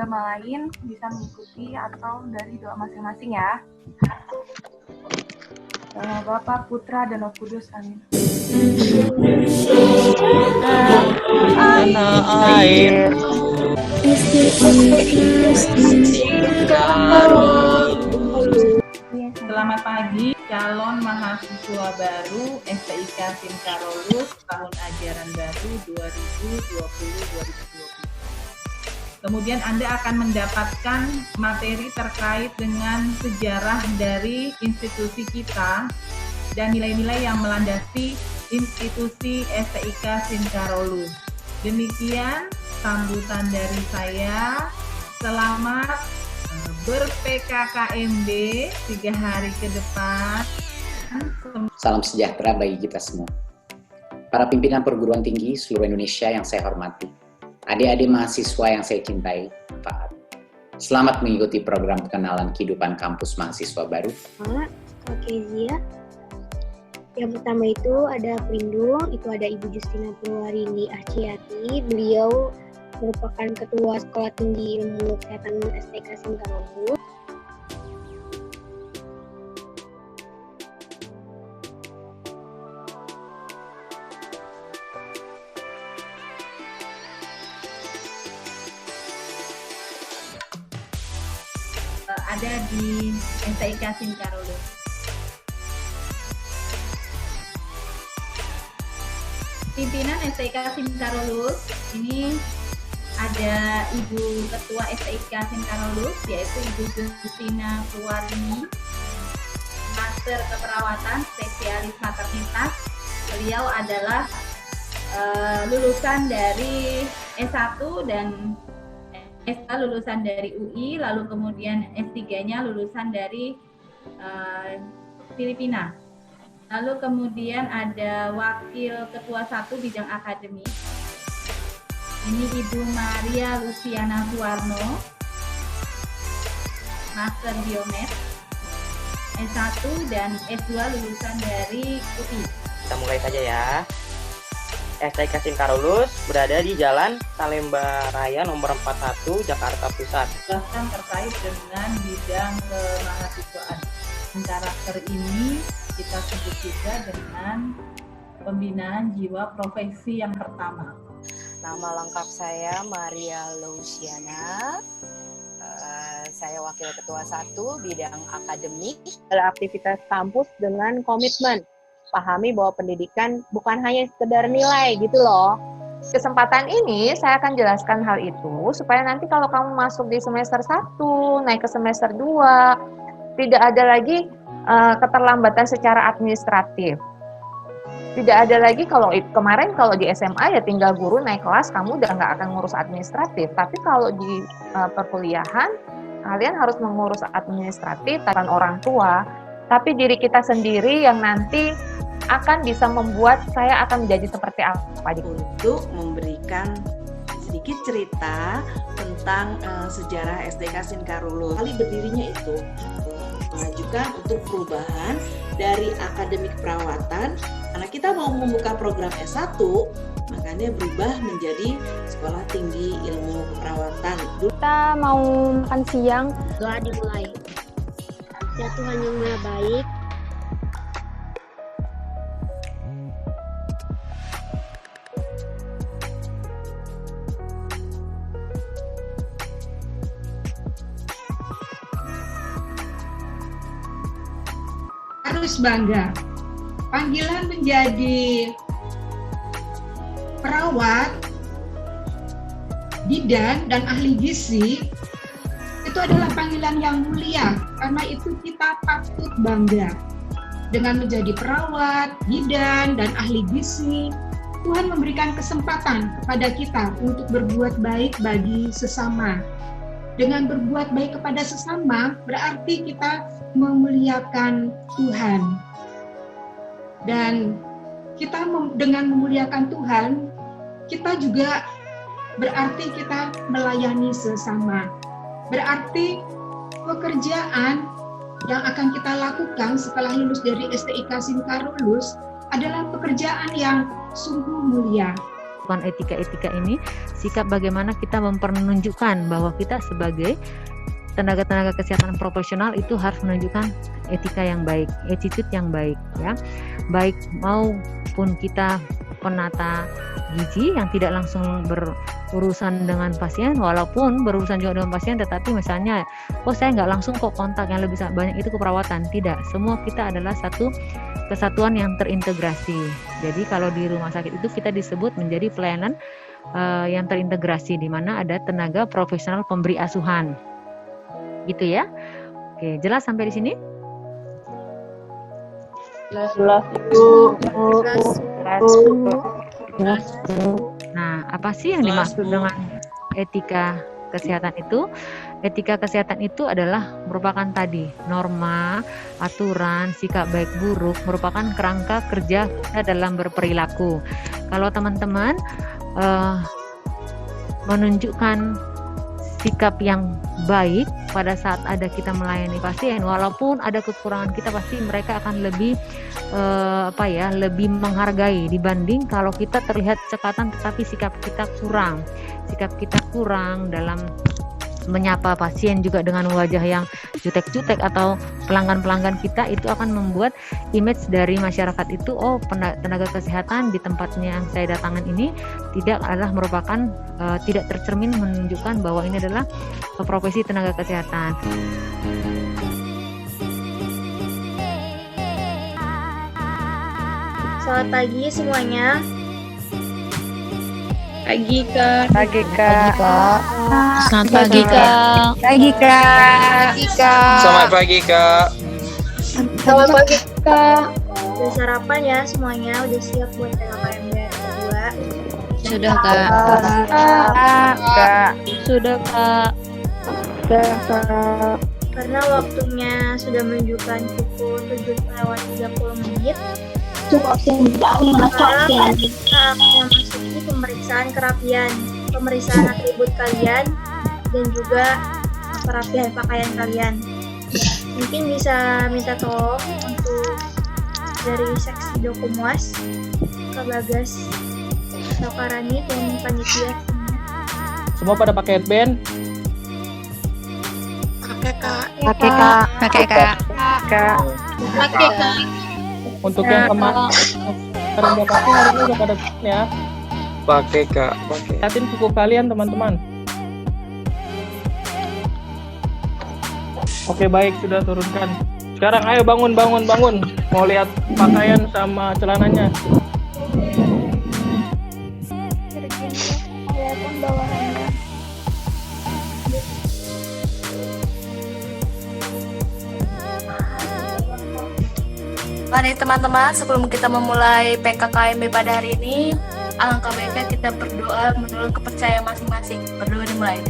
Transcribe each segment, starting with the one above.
agama lain bisa mengikuti atau dari doa masing-masing ya. Nama Bapa, Putra, dan Roh Kudus. Amin. Selamat pagi, calon mahasiswa baru STIK Sinkarolus tahun ajaran baru 2020-2021. Kemudian Anda akan mendapatkan materi terkait dengan sejarah dari institusi kita dan nilai-nilai yang melandasi institusi STIK Sinkarolus. Demikian sambutan dari saya. Selamat ber-PKKMB 3 hari ke depan. Salam sejahtera bagi kita semua. Para pimpinan perguruan tinggi seluruh Indonesia yang saya hormati, adik-adik mahasiswa yang saya cintai, Pak. Selamat mengikuti program pengenalan kehidupan kampus mahasiswa baru. Oke, Zia. Yang pertama itu ada pelindung, itu ada Ibu Justina Purwarini Arciati. Beliau merupakan Ketua Sekolah Tinggi Ilmu Kesehatan STIK Sinkarolus. Ada di STIK Sinkarolus. Pimpinan STIK Sinkarolus ini ada Ibu Ketua STIK Sinkarolus, yaitu Ibu Justina Purwarini, Master Keperawatan Spesialis Maternitas. Beliau adalah lulusan dari S1 dan S2 lulusan dari UI, lalu kemudian S3-nya lulusan dari Filipina. Lalu kemudian ada Wakil Ketua 1 Bidang Akademik. Ini Ibu Maria Luciana Suwarno, Master Biomed, S1 dan S2 lulusan dari UI. Kita mulai saja ya. STIK Sinkarolus berada di Jalan Salemba Raya nomor 41, Jakarta Pusat. Bahkan terkait dengan bidang kemahasiswaan. Karakter ini kita sebut juga dengan pembinaan jiwa profesi yang pertama. Nama lengkap saya Maria Luciana. Saya Wakil Ketua 1 Bidang Akademik. Adalah aktivitas kampus dengan komitmen. Pahami bahwa pendidikan bukan hanya sekedar nilai gitu loh. Kesempatan ini saya akan jelaskan hal itu supaya nanti kalau kamu masuk di semester 1, naik ke semester 2, tidak ada lagi keterlambatan secara administratif. Tidak ada lagi kalau kemarin kalau di SMA ya tinggal guru naik kelas kamu udah nggak akan ngurus administratif. Tapi kalau di perkuliahan kalian harus mengurus administratif bukan orang tua, tapi diri kita sendiri yang nanti akan bisa membuat saya akan menjadi seperti apa. Untuk memberikan sedikit cerita tentang sejarah STIK Sinkarolus. Kali berdirinya itu mengajukan untuk perubahan dari akademik perawatan. Karena kita mau membuka program S1, makanya berubah menjadi Sekolah Tinggi Ilmu Keperawatan. Kita mau makan siang, doa dimulai. Ya Tuhan yang Maha Baik, harus bangga. Panggilan menjadi perawat, bidan, dan ahli gizi itu adalah panggilan yang mulia. Karena itu kita patut bangga. Dengan menjadi perawat, bidan, dan ahli gizi, Tuhan memberikan kesempatan kepada kita untuk berbuat baik bagi sesama. Dengan berbuat baik kepada sesama, berarti kita memuliakan Tuhan. Dan kita dengan memuliakan Tuhan, kita juga berarti kita melayani sesama. Berarti pekerjaan yang akan kita lakukan setelah lulus dari STIK Sinkarolus adalah pekerjaan yang sungguh mulia. melakukan etika-etika ini, sikap bagaimana kita mempermenunjukkan bahwa kita sebagai tenaga-tenaga kesehatan profesional itu harus menunjukkan etika yang baik, attitude yang baik, ya. Baik maupun kita penata gizi yang tidak langsung berurusan dengan pasien, walaupun berurusan juga dengan pasien, tetapi misalnya, saya nggak langsung kok kontak, yang lebih banyak itu keperawatan. Tidak, semua kita adalah satu kesatuan yang terintegrasi. Jadi kalau di rumah sakit itu kita disebut menjadi pelayanan yang terintegrasi, di mana ada tenaga profesional pemberi asuhan. Gitu ya. Oke, jelas sampai di sini? Jelas. Nah, apa sih yang dimaksud dengan etika kesehatan itu? Etika kesehatan itu adalah merupakan tadi norma, aturan, sikap baik buruk, merupakan kerangka kerja kita dalam berperilaku. Kalau teman-teman menunjukkan sikap yang baik pada saat ada kita melayani pasien, walaupun ada kekurangan kita, pasti mereka akan lebih lebih menghargai dibanding kalau kita terlihat cekatan tetapi sikap kita kurang dalam menyapa pasien juga dengan wajah yang jutek-jutek atau pelanggan-pelanggan kita, itu akan membuat image dari masyarakat itu, tenaga kesehatan di tempatnya yang saya datangan ini tidak tercermin menunjukkan bahwa ini adalah profesi tenaga kesehatan. Selamat pagi semuanya. Pagi Kak. Selamat pagi Kak. Selamat pagi Kak. Selamat pagi Kak. Udah sarapan ya semuanya? Udah siap buat PKKMB kedua? Sudah Kak. Sudah Kak. Karena waktunya sudah menunjukkan pukul 7:30 menit. Sekarang kita akan memasuki pemeriksaan kerapian, pemeriksaan atribut kalian, dan juga perapian pakaian kalian. Mungkin bisa minta tolong untuk dari seksi Dokumas, Kak Bagas, Kak Karani, dan panitia. Semua pada pakai headband? Pakai Kak. Untuk yang kemarin nggak pakai, hari ini udah pada ya. Pakai Kak. Lihatin kuku kalian teman-teman. Oke, baik, sudah turunkan. Sekarang ayo bangun. Mau lihat pakaian sama celananya. Mari teman-teman, sebelum kita memulai PKKMB pada hari ini, alangkah baiknya kita berdoa menurut kepercayaan masing-masing. Berdoa dimulai.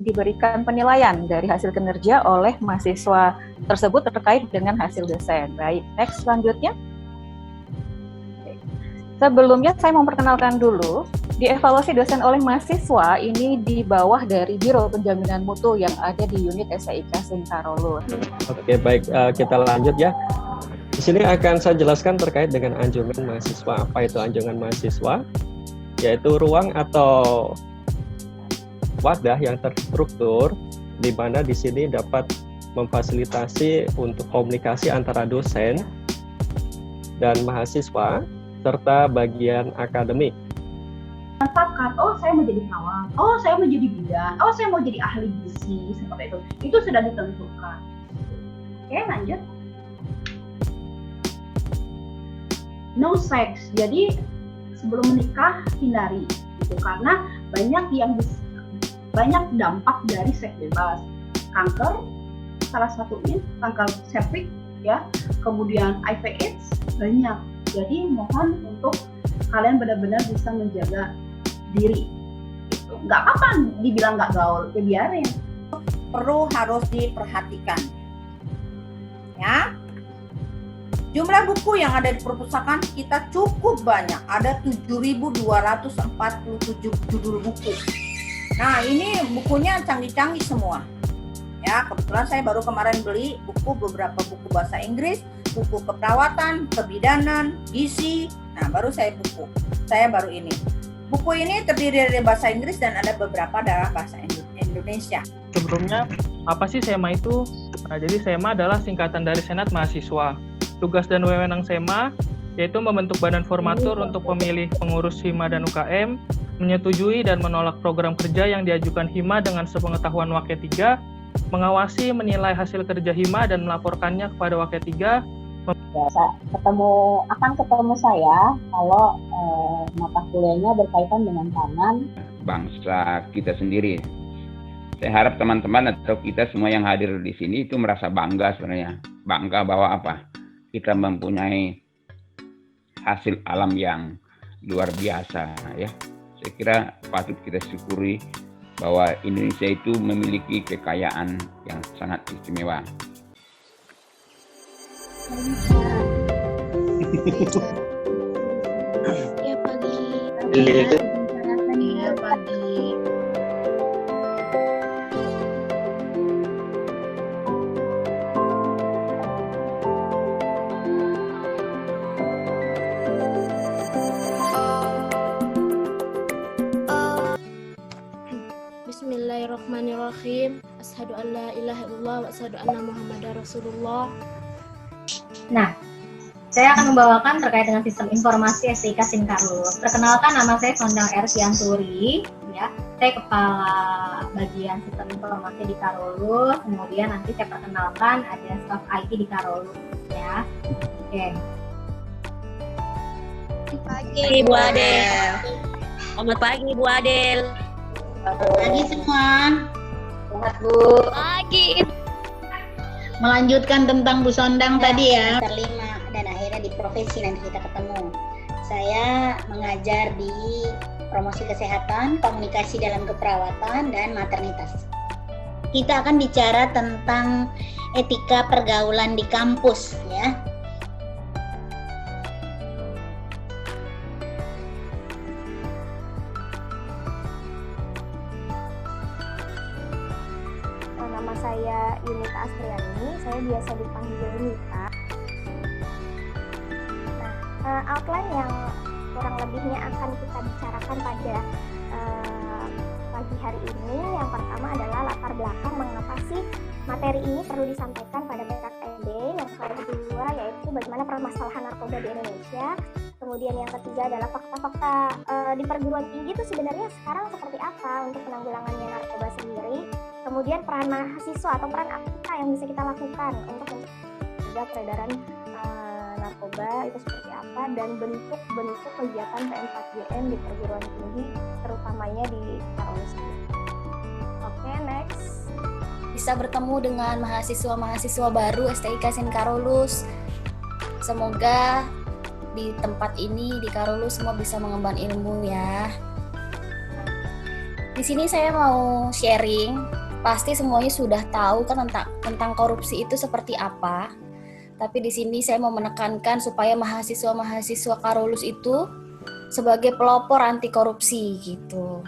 Diberikan penilaian dari hasil kinerja oleh mahasiswa tersebut terkait dengan hasil dosen. Baik, next selanjutnya. Sebelumnya saya memperkenalkan dulu, dievaluasi dosen oleh mahasiswa ini di bawah dari Biro Penjaminan Mutu yang ada di unit SIK Singkarolus. Oke, baik, kita lanjut ya. sini akan saya jelaskan terkait dengan anjungan mahasiswa. Apa itu anjungan mahasiswa? Yaitu ruang atau wadah yang terstruktur di mana di sini dapat memfasilitasi untuk komunikasi antara dosen dan mahasiswa serta bagian akademik. Mantapkan, oh saya mau jadi perawat, oh saya mau jadi bidan, oh saya mau jadi ahli gizi, seperti itu sudah ditentukan. Oke, lanjut. No sex, jadi sebelum menikah hindari, gitu, karena banyak dampak dari seks bebas, kanker, salah satunya kanker cervix, ya, kemudian HIV/AIDS banyak. Jadi mohon untuk kalian benar-benar bisa menjaga diri. Gitu. Nggak apa-apa dibilang nggak gaul, ya biarin. Perlu harus diperhatikan. Ya. Jumlah buku yang ada di perpustakaan kita cukup banyak. Ada 7.247 judul buku. Nah, ini bukunya canggih-canggih semua. Ya, kebetulan saya baru kemarin beli beberapa buku bahasa Inggris, buku keperawatan, kebidanan, gizi. Nah, saya baru ini. Buku ini terdiri dari bahasa Inggris dan ada beberapa dalam bahasa Indonesia. Sebelumnya, apa sih SEMA itu? Nah, jadi SEMA adalah singkatan dari Senat Mahasiswa. Tugas dan wewenang SEMA yaitu membentuk badan formatur untuk pemilih pengurus HIMA dan UKM, menyetujui dan menolak program kerja yang diajukan HIMA dengan sepengetahuan Wak 3, mengawasi, menilai hasil kerja HIMA dan melaporkannya kepada Wak 3. Akan ketemu saya kalau mata kuliahnya berkaitan dengan pangan bangsa kita sendiri. Saya harap teman-teman atau kita semua yang hadir di sini itu merasa bangga sebenarnya. Bangga bahwa apa? Kita mempunyai hasil alam yang luar biasa, ya. Saya kira patut kita syukuri bahwa Indonesia itu memiliki kekayaan yang sangat istimewa. Ya pagi. Ya pagi. Bismillahirrahmanirrahim. Asyhadu an la ilaha illallah wa asyhadu anna Muhammadar Rasulullah. Nah, saya akan membawakan terkait dengan sistem informasi STIK Sinkarulus. Perkenalkan, nama saya Sondang R. Sianturi, ya. Saya kepala bagian sistem informasi di Karolus. Kemudian nanti saya perkenalkan ada staff IT di Karolus, ya. Oke. Pagi Bu Adel. Selamat pagi Bu Adel. Pagi semua. Selamat Bu. Pagi. Melanjutkan tentang Bu Sondang tadi ya. Semester 5 dan akhirnya di profesi nanti kita ketemu. Saya mengajar di promosi kesehatan, komunikasi dalam keperawatan, dan maternitas. Kita akan bicara tentang etika pergaulan di kampus ya. Nama saya Yunita Astriani, saya biasa dipanggil Yunita. Nah, outline yang kurang lebihnya akan kita bicarakan pada pagi hari ini. Yang pertama adalah latar belakang mengapa sih materi ini perlu disampaikan pada PKKMB. Yang kedua yaitu bagaimana permasalahan narkoba di Indonesia. Kemudian yang ketiga adalah fakta-fakta di perguruan tinggi itu sebenarnya sekarang seperti apa untuk penanggulangannya narkoba sendiri. Kemudian peran mahasiswa atau peran kita yang bisa kita lakukan untuk mencegah peredaran narkoba itu seperti apa, dan bentuk-bentuk kegiatan P4GM di perguruan tinggi terutamanya di Karolus. Oke, next. Bisa bertemu dengan mahasiswa-mahasiswa baru STIK Sinkarolus. Semoga di tempat ini di Karolus semua bisa mengemban ilmu ya. Di sini saya mau sharing. Pasti semuanya sudah tahu kan tentang korupsi itu seperti apa. Tapi di sini saya mau menekankan supaya mahasiswa-mahasiswa Karolus itu sebagai pelopor anti korupsi gitu.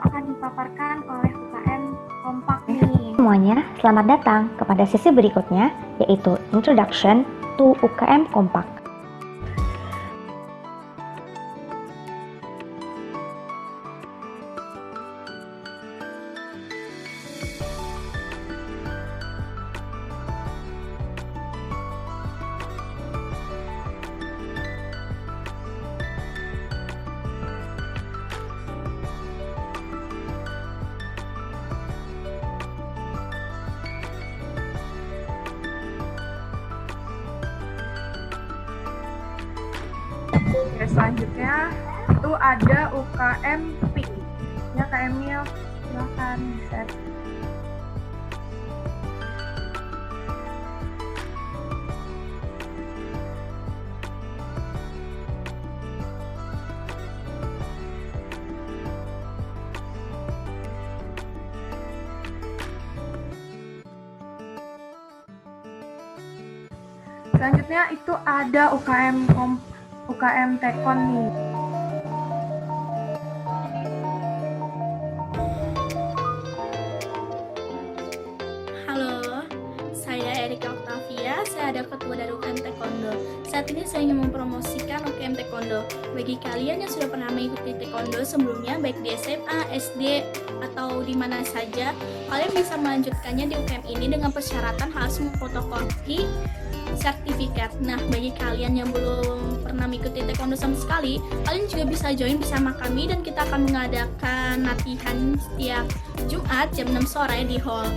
akan dipaparkan oleh UKM Kompak nih. Semuanya, selamat datang kepada sesi berikutnya, yaitu Introduction to UKM Kompak. Oke, selanjutnya itu ada UKM PIK. Ya, Kak Emil, silakan di-share. Selanjutnya itu ada UKM Tekon nih. Halo, saya Erika Octavia, saya ada ketua dari UKM Taekwondo. Saat ini saya ingin mempromosikan UKM Taekwondo. Bagi kalian yang sudah pernah mengikuti Taekwondo sebelumnya, baik di SMA, SD, atau di mana saja, kalian bisa melanjutkannya di UKM ini dengan persyaratan harus memfotokopi sertifikat. Nah, bagi kalian yang belum pernah mengikuti Taekwondo sama sekali, kalian juga bisa join bersama kami dan kita akan mengadakan latihan setiap Jumat jam 6 sore di hall.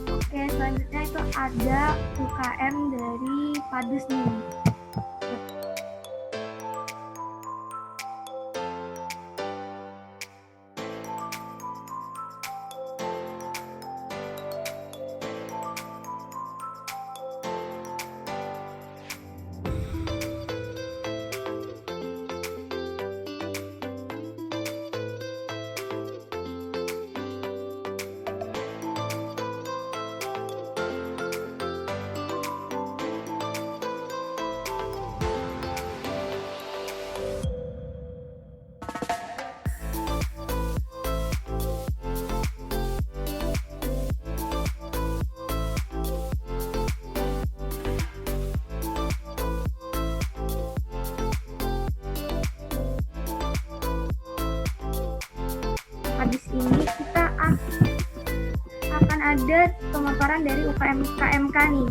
Oke, selanjutnya itu ada UKM dari Padus nih. Habis ini kita akan ada pemaparan dari UKM KMK nih.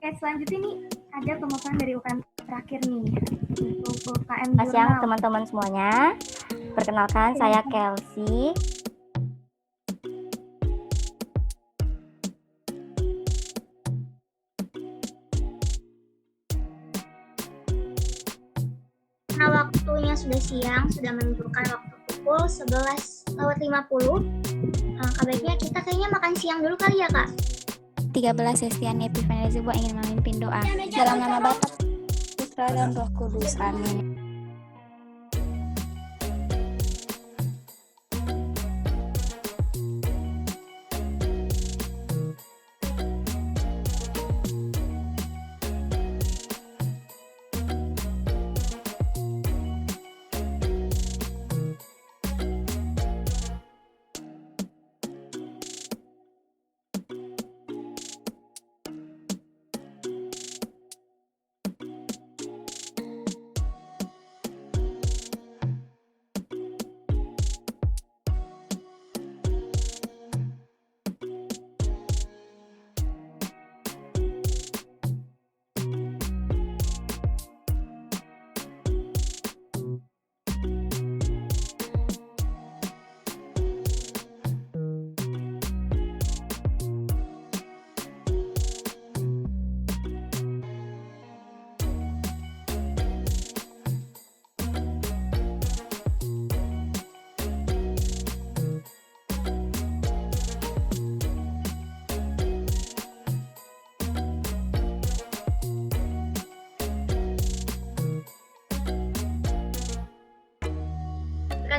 Oke, selanjutnya nih ada pemaparan dari UKM terakhir nih, untuk UKM Selamat siang Jurnal. teman-teman semuanya. Perkenalkan, saya Kelsey. Karena waktunya sudah siang, sudah menunjukkan waktu pukul 11:50. Alangkah baiknya kita kayaknya makan siang dulu kali ya, Kak? 13 Sestiani Epifania Zubwa ingin memimpin doa. Dalam nama Bapa, Putra, dan Roh Kudus. Amin.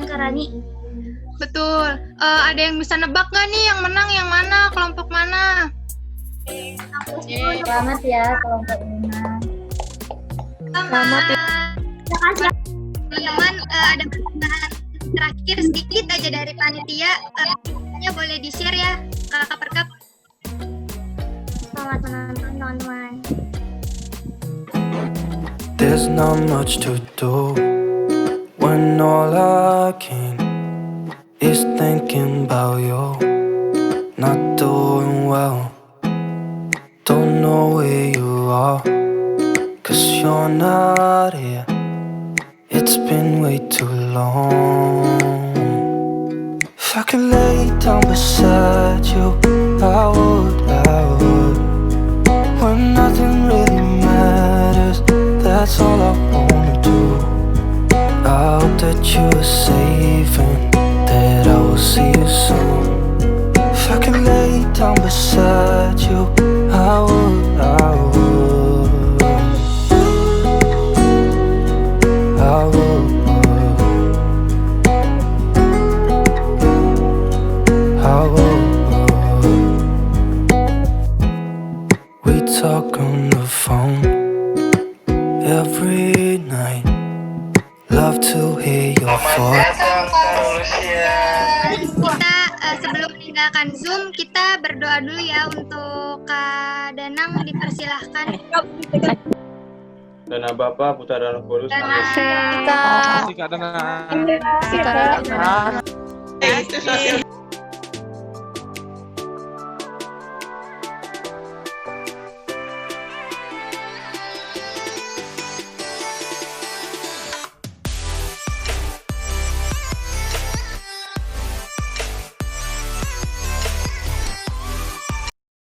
kan Kak Rani? Betul. Ada yang bisa nebak nggak nih yang menang yang mana, kelompok mana? Selamat ya kelompok menang. Selamat ya. Terima kasih teman-teman. Ada pertanyaan terakhir sedikit aja dari panitia. Boleh di-share ya, Kakak Perkap. Selamat menonton teman-teman. There's not much to do when all I can is thinking about you. Not doing well, don't know where you are, 'cause you're not here. It's been way too long. If I could lay down beside you, I would. When nothing really matters, that's all I wanna do. I hope that you are safe and that I will see you soon. If I could lay down beside you, I would. We talk on the phone every night. Love to hear your voice. Kita sebelum meninggalkan Zoom, kita berdoa dulu ya untuk Kak Danang, dipersilahkan. Dana Bapa, Putra dan Roh Kudus. Kak Danang.